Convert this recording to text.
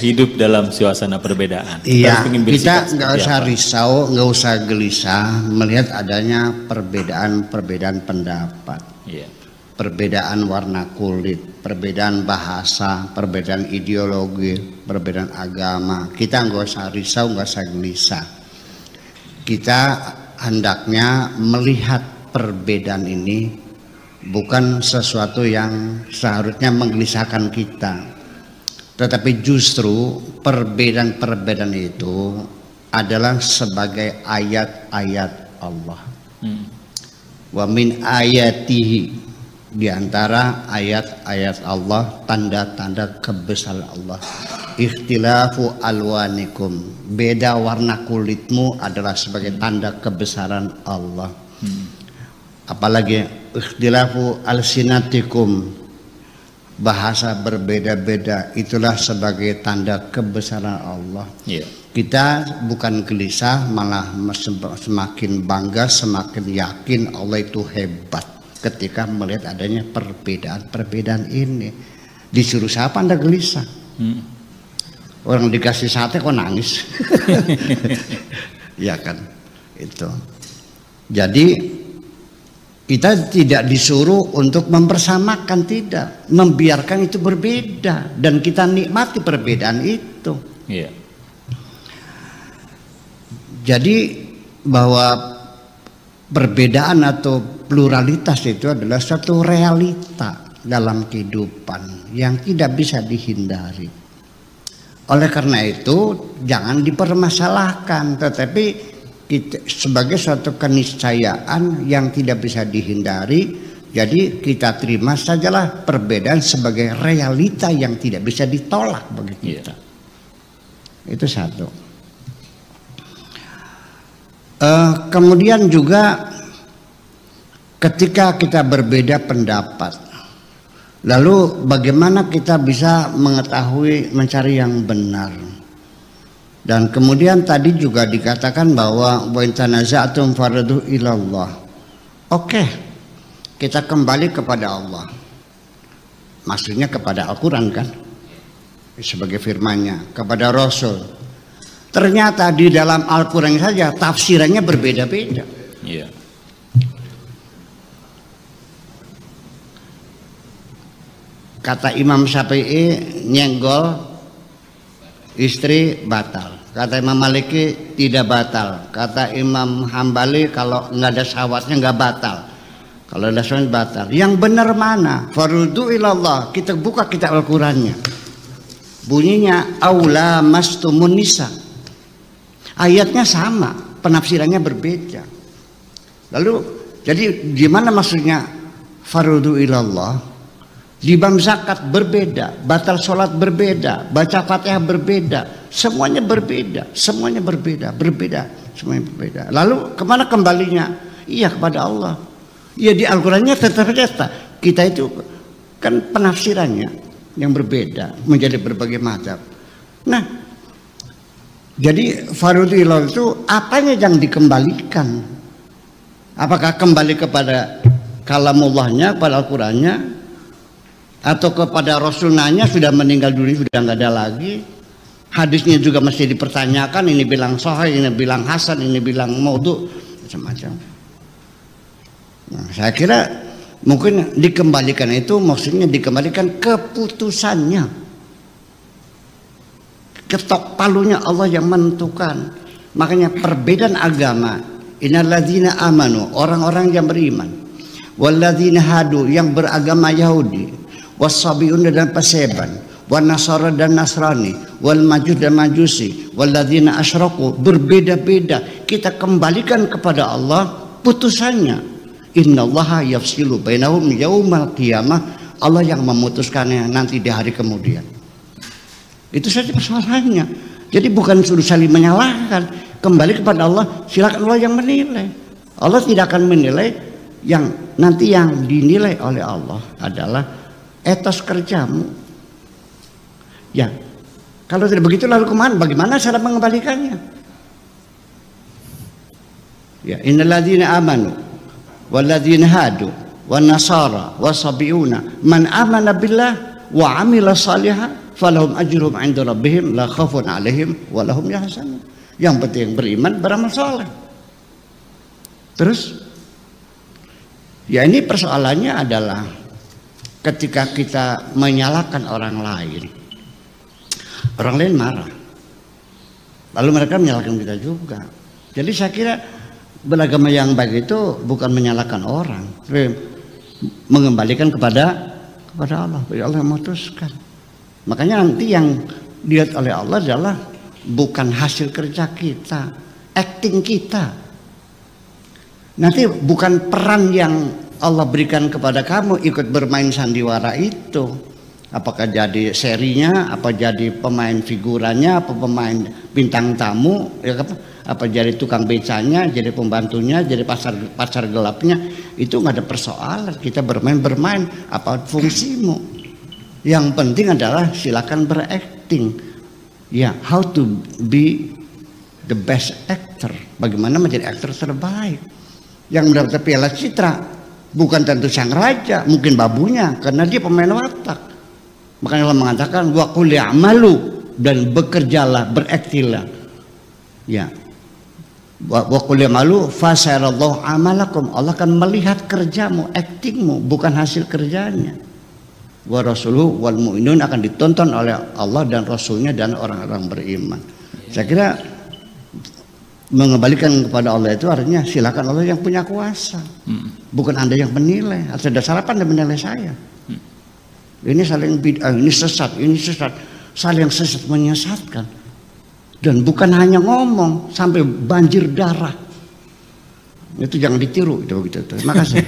hidup dalam suasana perbedaan. Iya, kita nggak usah risau, nggak usah gelisah melihat adanya perbedaan pendapat. Iya. Perbedaan warna kulit, perbedaan bahasa, perbedaan ideologi, perbedaan agama. Kita nggak usah risau, nggak usah gelisah. Kita hendaknya melihat perbedaan ini bukan sesuatu yang seharusnya menggelisahkan kita, tetapi justru perbedaan-perbedaan itu adalah sebagai ayat-ayat Allah. Wa min ayatihi, di antara ayat-ayat Allah, tanda-tanda kebesaran Allah. Ikhtilafu alwanikum, beda warna kulitmu adalah sebagai tanda kebesaran Allah. Apalagi ikhtilafu alsinatikum, bahasa berbeda-beda, itulah sebagai tanda kebesaran Allah. Kita bukan gelisah, malah semakin bangga, semakin yakin Allah itu hebat ketika melihat adanya perbedaan ini. Disuruh siapa Anda gelisah? Orang dikasih sate kok nangis? Ya kan, itu. Jadi kita tidak disuruh untuk mempersamakan, tidak, membiarkan itu berbeda dan kita nikmati perbedaan itu. Jadi bahwa perbedaan atau pluralitas itu adalah suatu realita dalam kehidupan yang tidak bisa dihindari. Oleh karena itu jangan dipermasalahkan, tetapi sebagai suatu keniscayaan yang tidak bisa dihindari. Jadi kita terima sajalah perbedaan sebagai realita yang tidak bisa ditolak bagi kita. Itu satu. Kemudian juga ketika kita berbeda pendapat, lalu bagaimana kita bisa mengetahui, mencari yang benar? Dan kemudian tadi juga dikatakan bahwa wa in tanaza'tum farudhu ilallah. Oke, kita kembali kepada Allah. Maksudnya kepada Al-Quran kan? Sebagai firman-Nya, kepada Rasul. Ternyata di dalam Al-Quran saja tafsirannya berbeda-beda. Kata Imam Syafi'i, nyenggol istri batal. Kata Imam Maliki tidak batal. Kata Imam Hambali kalau nggak ada syahwatnya nggak batal. Kalau ada syahwatnya batal. Yang benar mana? Farudhu ilallah. Kita buka kitab Al-Qurannya. Bunyinya aula mastumun nisa. Ayatnya sama, penafsirannya berbeda. Lalu jadi gimana maksudnya farudhu ilallah? Di bab zakat berbeda, batal sholat berbeda, baca Fatihah berbeda, semuanya berbeda, semuanya berbeda, semuanya berbeda. Lalu kemana kembalinya? Iya kepada Allah. Iya di Al-Qurannya tetap saja kita itu kan penafsirannya yang berbeda menjadi berbagai macam. Nah, jadi farudhu ilallah itu apanya yang dikembalikan? Apakah kembali kepada kalamullahnya, kepada Al-Qurannya? Atau kepada Rasulnya sudah meninggal dunia, sudah nggak ada lagi. Hadisnya juga masih dipertanyakan, ini bilang sahih, ini bilang hasan, ini bilang maudhu, macam-macam. Nah, saya kira mungkin dikembalikan itu maksudnya dikembalikan keputusannya, ketok palunya Allah yang menentukan. Makanya perbedaan agama, innalladzina amanu, orang-orang yang beriman, walladzina hadu, yang beragama Yahudi, wasabiun dan paseban, wan nasara dan nasrani, wal majus dan majusi, walladzina asyraku, berbeda-beda. Kita kembalikan kepada Allah putusannya. Innallaha yafsilu bainahum yaumal qiyamah. Allah yang memutuskannya nanti di hari kemudian. Itu saja persoalannya. Jadi bukan suruh saling menyalahkan, kembali kepada Allah, silakan Allah yang menilai. Allah tidak akan menilai, yang nanti yang dinilai oleh Allah adalah etos kerjamu. Ya, kalau tidak begitu lalu kemana? Bagaimana cara mengembalikannya? Ya, innalladzina amanu walladzina hadu wan nasara wasabiuna man amana billah wa amila salihah falahum ajruhum 'inda rabbihim la khaufun 'alaihim wa lahum yahzanun. Yang penting beriman, beramal saleh. Terus ya ini persoalannya adalah ketika kita menyalahkan orang lain marah. Lalu mereka menyalahkan kita juga. Jadi saya kira beragama yang baik itu bukan menyalahkan orang, tapi mengembalikan kepada Allah. Allah yang memutuskan. Makanya nanti yang dilihat oleh Allah adalah bukan hasil kerja kita, acting kita. Nanti bukan peran yang Allah berikan kepada kamu ikut bermain sandiwara itu. Apakah jadi serinya, apa jadi pemain figurannya, apa pemain bintang tamu, ya apa jadi tukang becanya, jadi pembantunya, jadi pacar gelapnya, itu nggak ada persoalan. Kita bermain, apa fungsimu? Yang penting adalah silakan berakting. Ya, how to be the best actor. Bagaimana menjadi aktor terbaik yang mendapat piala citra. Bukan tentu sang raja, mungkin babunya, karena dia pemain watak. Makanya Allah mengatakan wa qul i'malu, dan bekerjalah, beraktilah. Ya. Wa qul i'malu fasayarallahu amalakum. Allah akan melihat kerjamu, aktingmu, bukan hasil kerjanya. Wa rasuluhu wal mu'minun, akan ditonton oleh Allah dan Rasulnya dan orang-orang beriman. Saya kira mengembalikan kepada Allah itu artinya silakan Allah yang punya kuasa, bukan Anda yang menilai. Harus ada sarapan dan menilai saya. Ini saling bid'ah, ini sesat, saling sesat menyesatkan. Dan bukan hanya ngomong sampai banjir darah. Itu jangan ditiru itu begitu. Terima kasih.